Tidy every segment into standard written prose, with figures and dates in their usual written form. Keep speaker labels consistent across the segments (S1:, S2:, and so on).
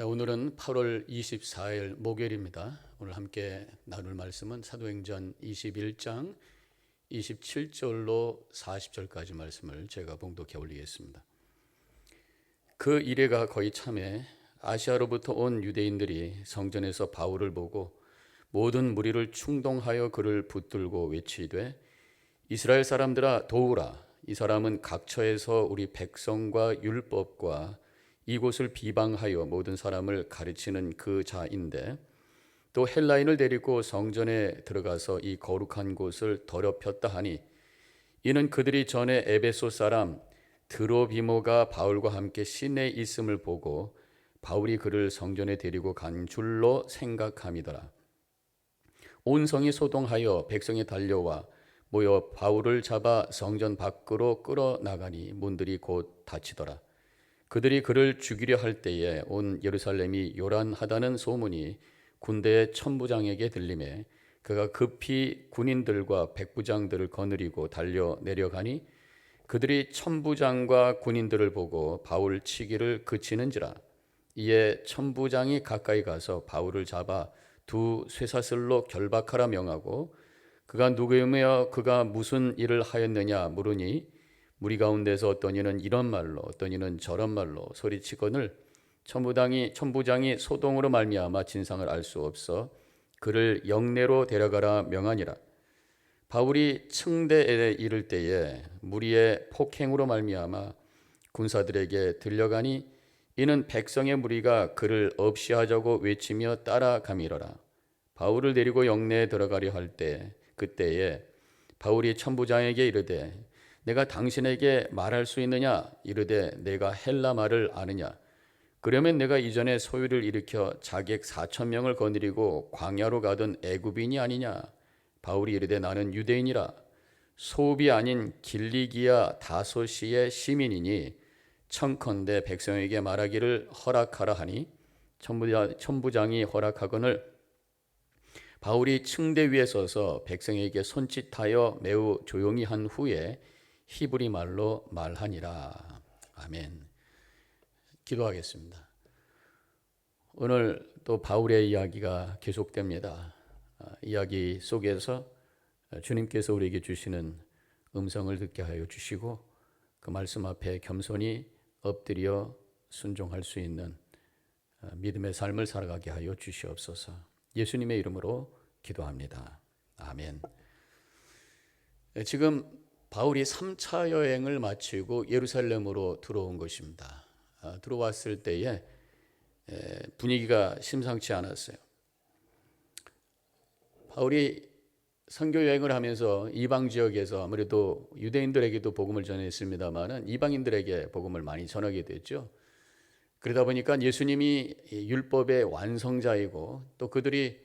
S1: 오늘은 8월 24일 목요일입니다. 오늘 함께 나눌 말씀은 사도행전 21장 27절로 40절까지 말씀을 제가 봉독해 올리겠습니다. 그 이래가 거의 참에 아시아로부터 온 유대인들이 성전에서 바울을 보고 모든 무리를 충동하여 그를 붙들고 외치되 이스라엘 사람들아 도우라. 이 사람은 각처에서 우리 백성과 율법과 이곳을 비방하여 모든 사람을 가르치는 그 자인데 또 헬라인을 데리고 성전에 들어가서 이 거룩한 곳을 더럽혔다 하니 이는 그들이 전에 에베소 사람 드로비모가 바울과 함께 시내에 있음을 보고 바울이 그를 성전에 데리고 간 줄로 생각함이더라. 온 성이 소동하여 백성이 달려와 모여 바울을 잡아 성전 밖으로 끌어나가니 문들이 곧 닫히더라. 그들이 그를 죽이려 할 때에 온 예루살렘이 요란하다는 소문이 군대의 천부장에게 들리매 그가 급히 군인들과 백부장들을 거느리고 달려 내려가니 그들이 천부장과 군인들을 보고 바울 치기를 그치는지라. 이에 천부장이 가까이 가서 바울을 잡아 두 쇠사슬로 결박하라 명하고 그가 누구이며 그가 무슨 일을 하였느냐 물으니 무리 가운데서 어떤 이는 이런 말로 어떤 이는 저런 말로 소리치거늘 천부장이 소동으로 말미암아 진상을 알 수 없어 그를 영내로 데려가라 명하니라. 바울이 층대에 이를 때에 무리의 폭행으로 말미암아 군사들에게 들려가니 이는 백성의 무리가 그를 없이하자고 외치며 따라가미러라. 바울을 데리고 영내에 들어가려 할 때 그때에 바울이 천부장에게 이르되 내가 당신에게 말할 수 있느냐? 이르되 내가 헬라 말을 아느냐? 그러면 내가 이전에 소유를 일으켜 자객 4,000명을 거느리고 광야로 가던 애굽인이 아니냐? 바울이 이르되 나는 유대인이라. 소읍이 아닌 길리기아 다소시의 시민이니 청컨대 백성에게 말하기를 허락하라 하니 천부장이 허락하거늘 바울이 층대 위에 서서 백성에게 손짓하여 매우 조용히 한 후에 히브리 말로 말하니라. 아멘. 기도하겠습니다. 오늘 또 바울의 이야기가 계속됩니다. 이야기 속에서 주님께서 우리에게 주시는 음성을 듣게 하여 주시고 그 말씀 앞에 겸손히 엎드려 순종할 수 있는 믿음의 삶을 살아가게 하여 주시옵소서. 예수님의 이름으로 기도합니다. 아멘. 지금 바울이 3차 여행을 마치고 예루살렘으로 들어온 것입니다. 들어왔을 때에 분위기가 심상치 않았어요. 바울이 선교 여행을 하면서 이방 지역에서 아무래도 유대인들에게도 복음을 전했습니다마는 이방인들에게 복음을 많이 전하게 됐죠. 그러다 보니까 예수님이 율법의 완성자이고 또 그들이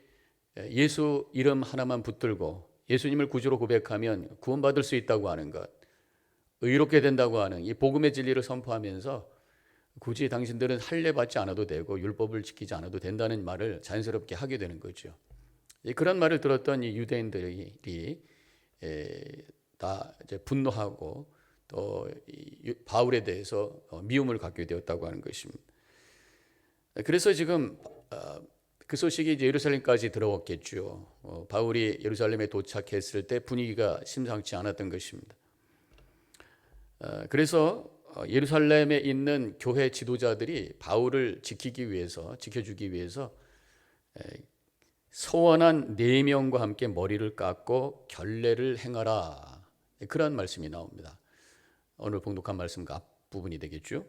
S1: 예수 이름 하나만 붙들고 예수님을 구주로 고백하면 구원받을 수 있다고 하는 것, 의롭게 된다고 하는 이 복음의 진리를 선포하면서 굳이 당신들은 할례 받지 않아도 되고 율법을 지키지 않아도 된다는 말을 자연스럽게 하게 되는 거죠. 그런 말을 들었던 이 유대인들이 다 이제 분노하고 또 바울에 대해서 미움을 갖게 되었다고 하는 것입니다. 그래서 지금 그 소식이 이제 예루살렘까지 들어왔겠죠. 바울이 예루살렘에 도착했을 때 분위기가 심상치 않았던 것입니다. 그래서 예루살렘에 있는 교회 지도자들이 바울을 지켜주기 위해서 서원한 4명과 함께 머리를 깎고 결례를 행하라. 그런 말씀이 나옵니다. 오늘 봉독한 말씀 앞부분이 되겠죠.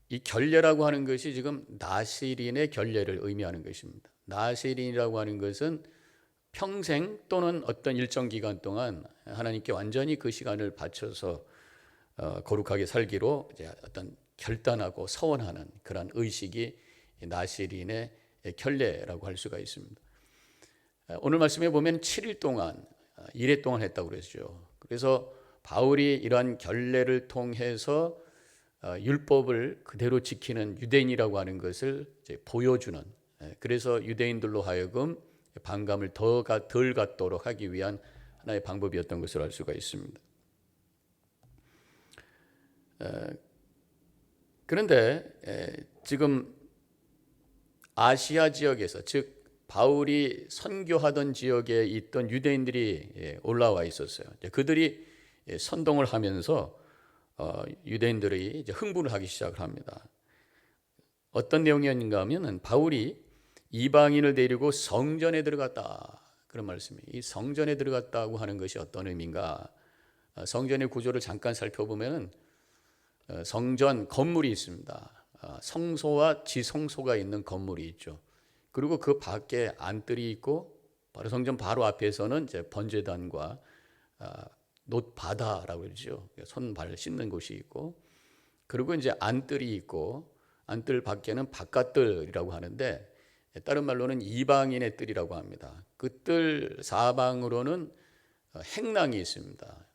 S1: 이 결례라고 하는 것이 지금 나시린의 결례를 의미하는 것입니다. 나시린이라고 하는 것은 평생 또는 어떤 일정 기간 동안 하나님께 완전히 그 시간을 바쳐서 거룩하게 살기로 이제 어떤 결단하고 서원하는 그런 의식이 나시린의 결례라고 할 수가 있습니다. 오늘 말씀에 보면 7일 동안, 1회 동안 했다고 그랬죠. 그래서 바울이 이러한 결례를 통해서 율법을 그대로 지키는 유대인이라고 하는 것을 이제 보여주는, 그래서 유대인들로 하여금 반감을 덜 갖도록 하기 위한 하나의 방법이었던 것을 알 수가 있습니다. 그런데 지금 아시아 지역에서, 즉 바울이 선교하던 지역에 있던 유대인들이 올라와 있었어요. 그들이 선동을 하면서 유대인들이 이제 흥분을 하기 시작을 합니다. 어떤 내용이었는가 하면 바울이 이방인을 데리고 성전에 들어갔다, 그런 말씀이에요. 이 성전에 들어갔다고 하는 것이 어떤 의미인가? 성전의 구조를 잠깐 살펴보면 성전 건물이 있습니다. 성소와 지성소가 있는 건물이 있죠. 그리고 그 밖에 안뜰이 있고 바로 성전 바로 앞에서는 이제 번제단과 놋바다라고 그러죠. 손발 씻는 곳이 있고, 그리고 이제 안뜰이 있고, 안뜰 밖에는 바깥뜰이라고 하는데 다른 말로는 이방인의 뜰이라고 합니다. 그 뜰 사방으로는 행랑이 있습니다.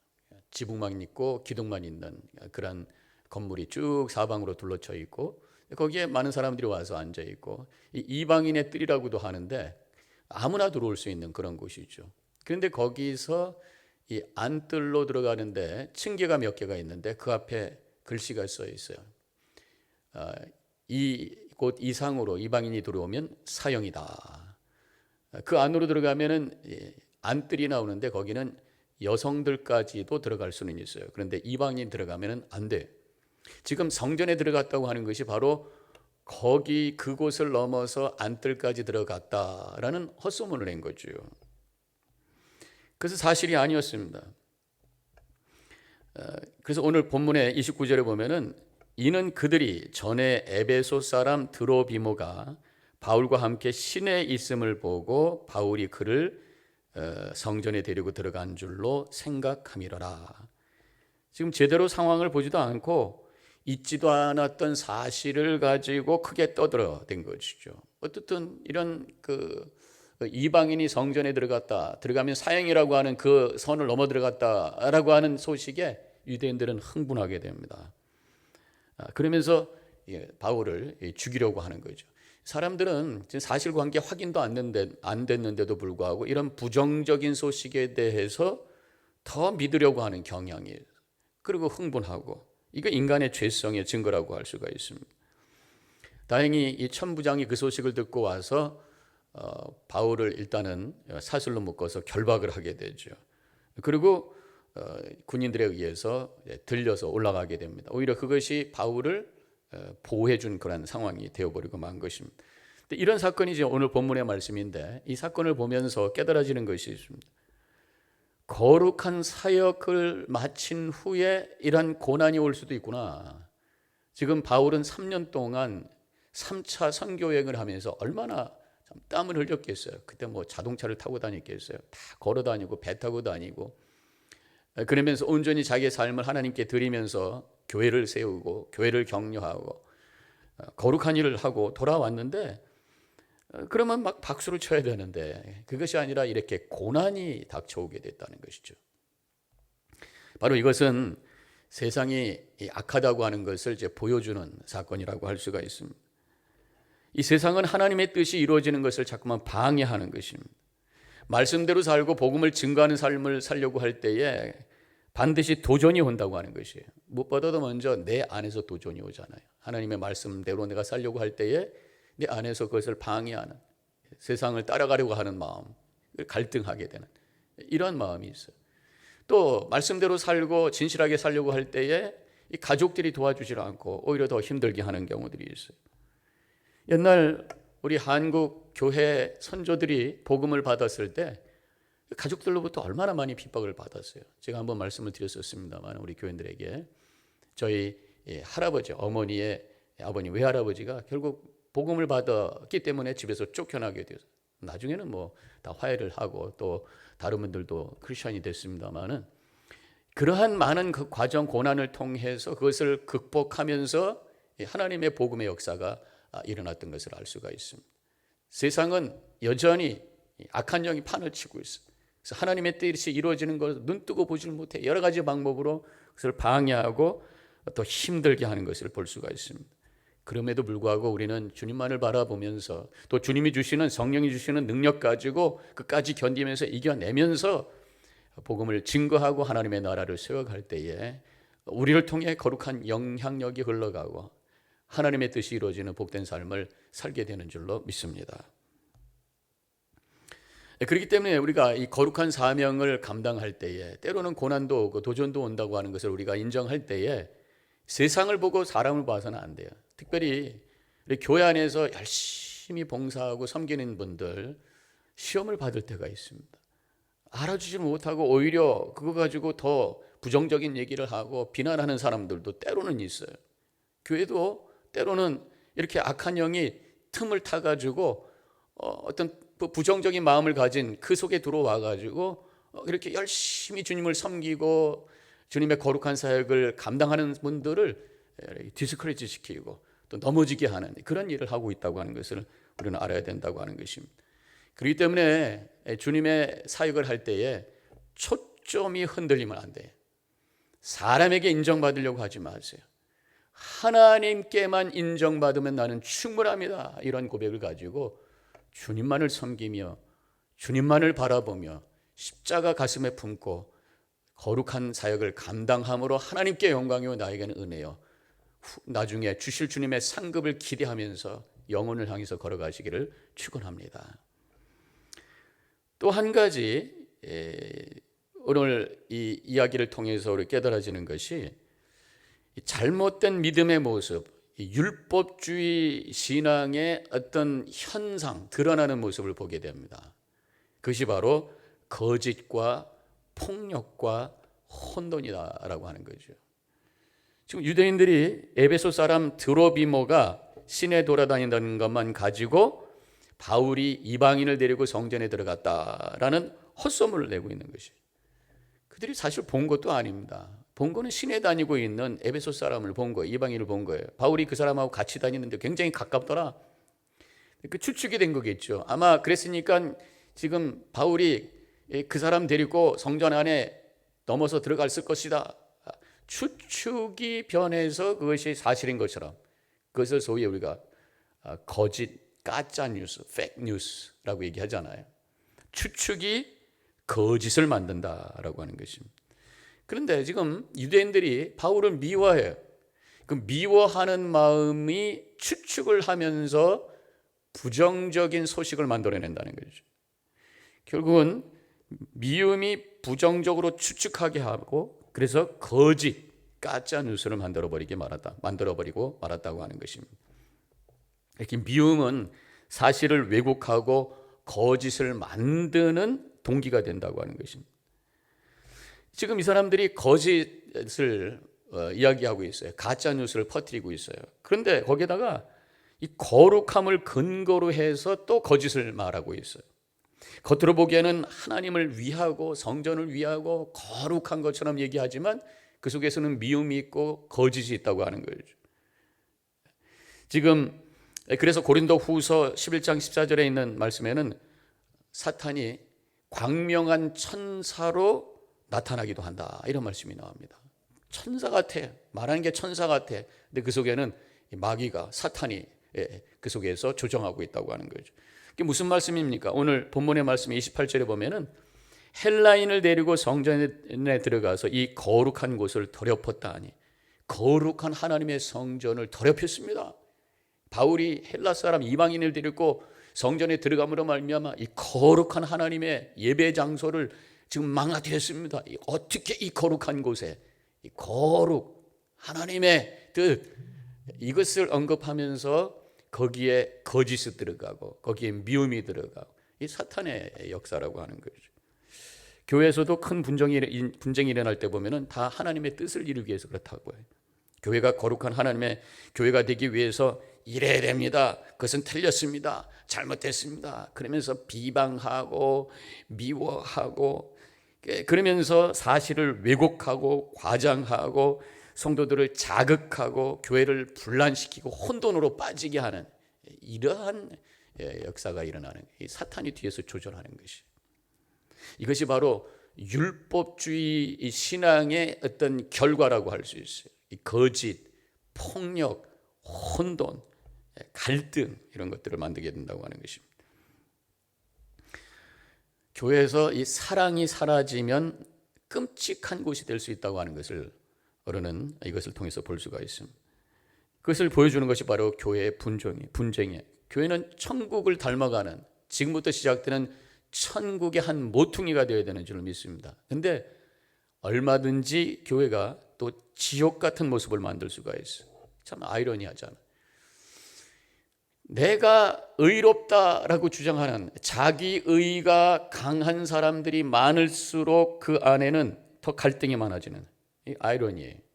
S1: 지붕만 있고 기둥만 있는 그런 건물이 쭉 사방으로 둘러쳐 있고, 거기에 많은 사람들이 와서 앉아 있고, 이방인의 뜰이라고도 하는데 아무나 들어올 수 있는 그런 곳이죠. 그런데 거기서 이 안뜰로 들어가는데 층계가 몇 개가 있는데 그 앞에 글씨가 써 있어요. 이곳 이상으로 이방인이 들어오면 사형이다. 그 안으로 들어가면은 안뜰이 나오는데 거기는 여성들까지도 들어갈 수는 있어요. 그런데 이방인 들어가면은 안 돼. 지금 성전에 들어갔다고 하는 것이 바로 거기 그곳을 넘어서 안뜰까지 들어갔다라는 헛소문을 낸 거죠. 그래서 사실이 아니었습니다. 그래서 오늘 본문의 29절에 보면은 이는 그들이 전에 에베소 사람 드로비모가 바울과 함께 시내에 있음을 보고 바울이 그를 성전에 데리고 들어간 줄로 생각함이로라. 지금 제대로 상황을 보지도 않고 있지도 않았던 사실을 가지고 크게 떠들어댄 것이죠. 어쨌든 이런 이방인이 성전에 들어가면 사형이라고 하는 그 선을 넘어 들어갔다라고 하는 소식에 유대인들은 흥분하게 됩니다. 그러면서 바울을 죽이려고 하는 거죠. 사람들은 사실관계 확인도 안 됐는데도 불구하고 이런 부정적인 소식에 대해서 더 믿으려고 하는 경향이에요. 그리고 흥분하고, 이거 인간의 죄성의 증거라고 할 수가 있습니다. 다행히 이 천부장이 그 소식을 듣고 와서 바울을 일단은 사슬로 묶어서 결박을 하게 되죠. 그리고 군인들에 의해서 들려서 올라가게 됩니다. 오히려 그것이 바울을 보호해 준 그런 상황이 되어버리고 만 것입니다. 근데 이런 사건이 이제 오늘 본문의 말씀인데, 이 사건을 보면서 깨달아지는 것이 있습니다. 거룩한 사역을 마친 후에 이런 고난이 올 수도 있구나. 지금 바울은 3년 동안 3차 선교여행을 하면서 얼마나 땀을 흘렸겠어요. 그때 뭐 자동차를 타고 다녔겠어요. 다 걸어 다니고 배 타고 다니고, 그러면서 온전히 자기의 삶을 하나님께 드리면서 교회를 세우고 교회를 격려하고 거룩한 일을 하고 돌아왔는데, 그러면 막 박수를 쳐야 되는데 그것이 아니라 이렇게 고난이 닥쳐오게 됐다는 것이죠. 바로 이것은 세상이 악하다고 하는 것을 이제 보여주는 사건이라고 할 수가 있습니다. 이 세상은 하나님의 뜻이 이루어지는 것을 자꾸만 방해하는 것입니다. 말씀대로 살고 복음을 증거하는 삶을 살려고 할 때에 반드시 도전이 온다고 하는 것이에요. 무엇보다도 먼저 내 안에서 도전이 오잖아요. 하나님의 말씀대로 내가 살려고 할 때에 내 안에서 그것을 방해하는, 세상을 따라가려고 하는 마음, 갈등하게 되는 이런 마음이 있어요. 또 말씀대로 살고 진실하게 살려고 할 때에 이 가족들이 도와주지 않고 오히려 더 힘들게 하는 경우들이 있어요. 옛날 우리 한국 교회 선조들이 복음을 받았을 때 가족들로부터 얼마나 많이 핍박을 받았어요. 제가 한번 말씀을 드렸었습니다만, 우리 교인들에게 저희 할아버지, 어머니의 아버님, 외할아버지가 결국 복음을 받았기 때문에 집에서 쫓겨나게 되어서 나중에는 뭐 다 화해를 하고 또 다른 분들도 크리스천이 됐습니다만은, 그러한 많은 그 과정 고난을 통해서 그것을 극복하면서 하나님의 복음의 역사가 일어났던 것을 알 수가 있습니다. 세상은 여전히 악한 영이 판을 치고 있어요. 그래서 하나님의 뜻이 이루어지는 것을 눈뜨고 보질 못해 여러 가지 방법으로 그것을 방해하고 또 힘들게 하는 것을 볼 수가 있습니다. 그럼에도 불구하고 우리는 주님만을 바라보면서 또 주님이 주시는, 성령이 주시는 능력 가지고 끝까지 견디면서 이겨내면서 복음을 증거하고 하나님의 나라를 세워갈 때에 우리를 통해 거룩한 영향력이 흘러가고 하나님의 뜻이 이루어지는 복된 삶을 살게 되는 줄로 믿습니다. 그렇기 때문에 우리가 이 거룩한 사명을 감당할 때에 때로는 고난도 오고 도전도 온다고 하는 것을 우리가 인정할 때에 세상을 보고 사람을 봐서는 안 돼요. 특별히 우리 교회 안에서 열심히 봉사하고 섬기는 분들 시험을 받을 때가 있습니다. 알아주지 못하고 오히려 그거 가지고 더 부정적인 얘기를 하고 비난하는 사람들도 때로는 있어요. 교회도 때로는 이렇게 악한 영이 틈을 타가지고 어떤 부정적인 마음을 가진 그 속에 들어와 가지고 이렇게 열심히 주님을 섬기고 주님의 거룩한 사역을 감당하는 분들을 디스커리지 시키고 또 넘어지게 하는 그런 일을 하고 있다고 하는 것을 우리는 알아야 된다고 하는 것입니다. 그렇기 때문에 주님의 사역을 할 때에 초점이 흔들리면 안 돼요. 사람에게 인정받으려고 하지 마세요. 하나님께만 인정받으면 나는 충분합니다. 이런 고백을 가지고 주님만을 섬기며 주님만을 바라보며 십자가 가슴에 품고 거룩한 사역을 감당함으로 하나님께 영광이요 나에게는 은혜요. 나중에 주실 주님의 상급을 기대하면서 영혼을 향해서 걸어가시기를 축원합니다. 또 한 가지 오늘 이 이야기를 통해서 우리 깨달아지는 것이 잘못된 믿음의 모습, 율법주의 신앙의 어떤 현상, 드러나는 모습을 보게 됩니다. 그것이 바로 거짓과 폭력과 혼돈이다라고 하는 거죠. 지금 유대인들이 에베소 사람 드로비모가 시내 돌아다닌다는 것만 가지고 바울이 이방인을 데리고 성전에 들어갔다라는 헛소문을 내고 있는 것이에요. 그들이 사실 본 것도 아닙니다. 본 거는 시내 다니고 있는 에베소 사람을 본 거예요. 이방인을 본 거예요. 바울이 그 사람하고 같이 다니는데 굉장히 가깝더라. 그 추측이 된 거겠죠. 아마 그랬으니까 지금 바울이 그 사람 데리고 성전 안에 넘어서 들어갔을 것이다. 추측이 변해서 그것이 사실인 것처럼 그것을 소위 우리가 거짓, 가짜 뉴스, 페이크 뉴스라고 얘기하잖아요. 추측이 거짓을 만든다라고 하는 것입니다. 그런데 지금 유대인들이 바울을 미워해요. 그 미워하는 마음이 추측을 하면서 부정적인 소식을 만들어낸다는 거죠. 결국은 미움이 부정적으로 추측하게 하고 그래서 거짓, 가짜 뉴스를 만들어버리고 말았다고 하는 것입니다. 이렇게 미움은 사실을 왜곡하고 거짓을 만드는 동기가 된다고 하는 것입니다. 지금 이 사람들이 거짓을 이야기하고 있어요. 가짜 뉴스를 퍼뜨리고 있어요. 그런데 거기에다가 이 거룩함을 근거로 해서 또 거짓을 말하고 있어요. 겉으로 보기에는 하나님을 위하고 성전을 위하고 거룩한 것처럼 얘기하지만 그 속에서는 미움이 있고 거짓이 있다고 하는 거죠. 지금 그래서 고린도 후서 11장 14절에 있는 말씀에는 사탄이 광명한 천사로 나타나기도 한다 이런 말씀이 나옵니다. 천사 같아, 말하는 게 천사 같아. 근데 그 속에는 마귀가, 사탄이 그 속에서 조정하고 있다고 하는 거죠. 그게 무슨 말씀입니까? 오늘 본문의 말씀 28절에 보면은 헬라인을 데리고 성전에 들어가서 이 거룩한 곳을 더럽혔다 하니 거룩한 하나님의 성전을 더럽혔습니다. 바울이 헬라 사람 이방인을 데리고 성전에 들어감으로 말미암아 이 거룩한 하나님의 예배 장소를 지금 망가뜨렸습니다. 어떻게 이 거룩한 곳에 이 거룩 하나님의 뜻 이것을 언급하면서 거기에 거짓이 들어가고 거기에 미움이 들어가고 이 사탄의 역사라고 하는 거죠. 교회에서도 큰 분쟁이 일어날 때 보면은 다 하나님의 뜻을 이루기 위해서 그렇다고 해요. 교회가 거룩한 하나님의 교회가 되기 위해서 이래야 됩니다. 그것은 틀렸습니다. 잘못됐습니다. 그러면서 비방하고 미워하고 그러면서 사실을 왜곡하고 과장하고 성도들을 자극하고 교회를 분란시키고 혼돈으로 빠지게 하는 이러한 역사가 일어나는 이 사탄이 뒤에서 조절하는 것이 이것이 바로 율법주의 신앙의 어떤 결과라고 할 수 있어요. 이 거짓, 폭력, 혼돈, 갈등 이런 것들을 만들게 된다고 하는 것입니다. 교회에서 이 사랑이 사라지면 끔찍한 곳이 될 수 있다고 하는 것을 우리는 이것을 통해서 볼 수가 있습니다. 그것을 보여주는 것이 바로 교회의 분쟁이에요. 교회는 천국을 닮아가는, 지금부터 시작되는 천국의 한 모퉁이가 되어야 되는 줄 믿습니다. 그런데 얼마든지 교회가 또 지옥 같은 모습을 만들 수가 있어요. 참 아이러니하잖아요. 내가 의롭다라고 주장하는, 자기 의가 강한 사람들이 많을수록 그 안에는 더 갈등이 많아지는 이 아이러니예요.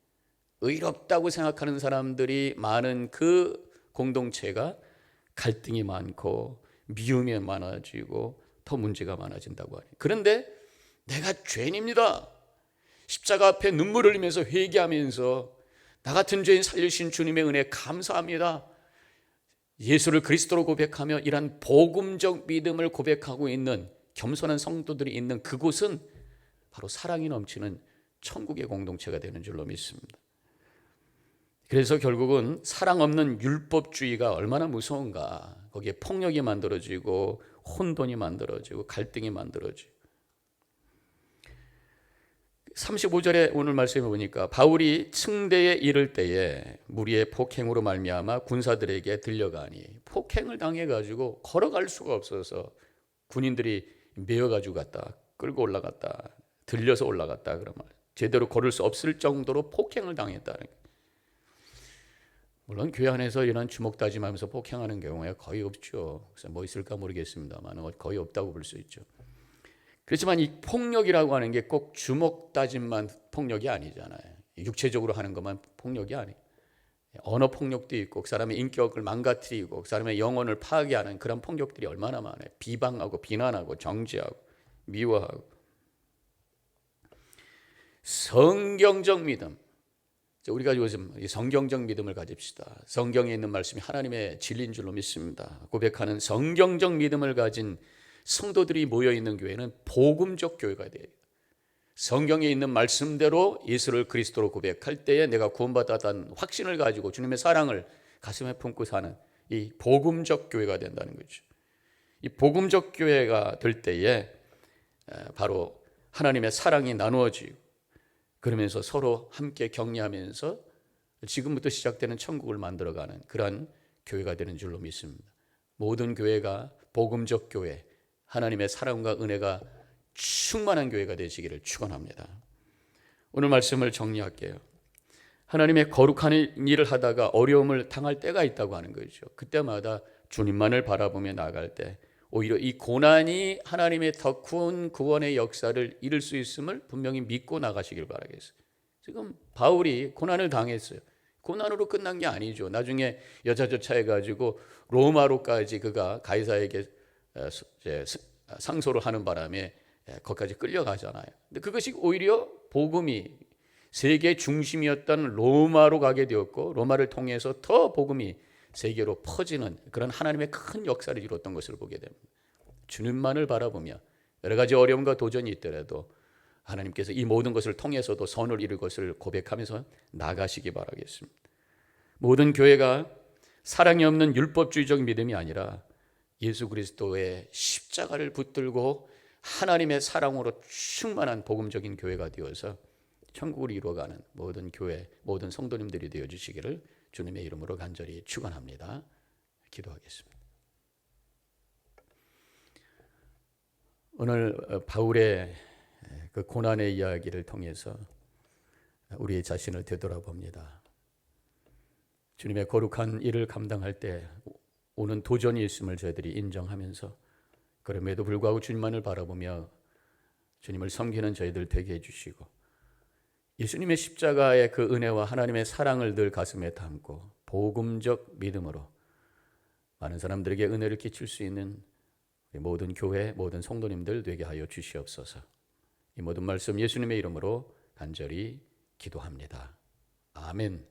S1: 의롭다고 생각하는 사람들이 많은 그 공동체가 갈등이 많고 미움이 많아지고 더 문제가 많아진다고 하니. 그런데 내가 죄인입니다, 십자가 앞에 눈물을 흘리면서 회개하면서 나 같은 죄인 살리신 주님의 은혜에 감사합니다, 예수를 그리스도로 고백하며 이런 복음적 믿음을 고백하고 있는 겸손한 성도들이 있는 그곳은 바로 사랑이 넘치는 천국의 공동체가 되는 줄로 믿습니다. 그래서 결국은 사랑 없는 율법주의가 얼마나 무서운가. 거기에 폭력이 만들어지고 혼돈이 만들어지고 갈등이 만들어지고. 35절에 오늘 말씀해 보니까 바울이 층대에 이를 때에 무리의 폭행으로 말미암아 군사들에게 들려가니, 폭행을 당해가지고 걸어갈 수가 없어서 군인들이 메어가지고 갔다, 끌고 올라갔다, 들려서 올라갔다, 그러면 제대로 걸을 수 없을 정도로 폭행을 당했다는 거예요. 물론 교회 안에서 이런 주먹다짐하면서 폭행하는 경우가 거의 없죠. 그래서 뭐 있을까 모르겠습니다만 거의 없다고 볼 수 있죠. 그렇지만 이 폭력이라고 하는 게 꼭 주먹다짐만 폭력이 아니잖아요. 육체적으로 하는 것만 폭력이 아니에요. 언어 폭력도 있고, 그 사람의 인격을 망가뜨리고 그 사람의 영혼을 파괴하는 그런 폭력들이 얼마나 많아요. 비방하고 비난하고 정죄하고 미워하고. 성경적 믿음, 우리가 요즘 성경적 믿음을 가집시다. 성경에 있는 말씀이 하나님의 진리인 줄로 믿습니다. 고백하는 성경적 믿음을 가진 성도들이 모여있는 교회는 복음적 교회가 돼요. 성경에 있는 말씀대로 예수를 그리스도로 고백할 때에 내가 구원받았다는 확신을 가지고 주님의 사랑을 가슴에 품고 사는 이 복음적 교회가 된다는 거죠. 이 복음적 교회가 될 때에 바로 하나님의 사랑이 나누어지고, 그러면서 서로 함께 격려하면서 지금부터 시작되는 천국을 만들어가는 그러한 교회가 되는 줄로 믿습니다. 모든 교회가 복음적 교회, 하나님의 사랑과 은혜가 충만한 교회가 되시기를 축원합니다. 오늘 말씀을 정리할게요. 하나님의 거룩한 일을 하다가 어려움을 당할 때가 있다고 하는 거죠. 그때마다 주님만을 바라보며 나아갈 때 오히려 이 고난이 하나님의 더 큰 구원의 역사를 이룰 수 있음을 분명히 믿고 나가시길 바라겠어요. 지금 바울이 고난을 당했어요. 고난으로 끝난 게 아니죠. 나중에 여차저차해가지고 로마로까지 그가 가이사에게 상소를 하는 바람에 거기까지 끌려가잖아요. 근데 그것이 오히려 복음이 세계 중심이었던 로마로 가게 되었고, 로마를 통해서 더 복음이 세계로 퍼지는 그런 하나님의 큰 역사를 이뤘던 것을 보게 됩니다. 주님만을 바라보며 여러 가지 어려움과 도전이 있더라도 하나님께서 이 모든 것을 통해서도 선을 이룰 것을 고백하면서 나가시기 바라겠습니다. 모든 교회가 사랑이 없는 율법주의적 믿음이 아니라 예수 그리스도의 십자가를 붙들고 하나님의 사랑으로 충만한 복음적인 교회가 되어서 천국을 이루어가는 모든 교회, 모든 성도님들이 되어주시기를 주님의 이름으로 간절히 축원합니다. 기도하겠습니다. 오늘 바울의 그 고난의 이야기를 통해서 우리 자신을 되돌아봅니다. 주님의 거룩한 일을 감당할 때 오는 도전이 있음을 저희들이 인정하면서, 그럼에도 불구하고 주님만을 바라보며 주님을 섬기는 저희들 되게 해주시고, 예수님의 십자가의 그 은혜와 하나님의 사랑을 늘 가슴에 담고 복음적 믿음으로 많은 사람들에게 은혜를 끼칠 수 있는 모든 교회, 모든 성도님들 되게 하여 주시옵소서. 이 모든 말씀 예수님의 이름으로 간절히 기도합니다. 아멘.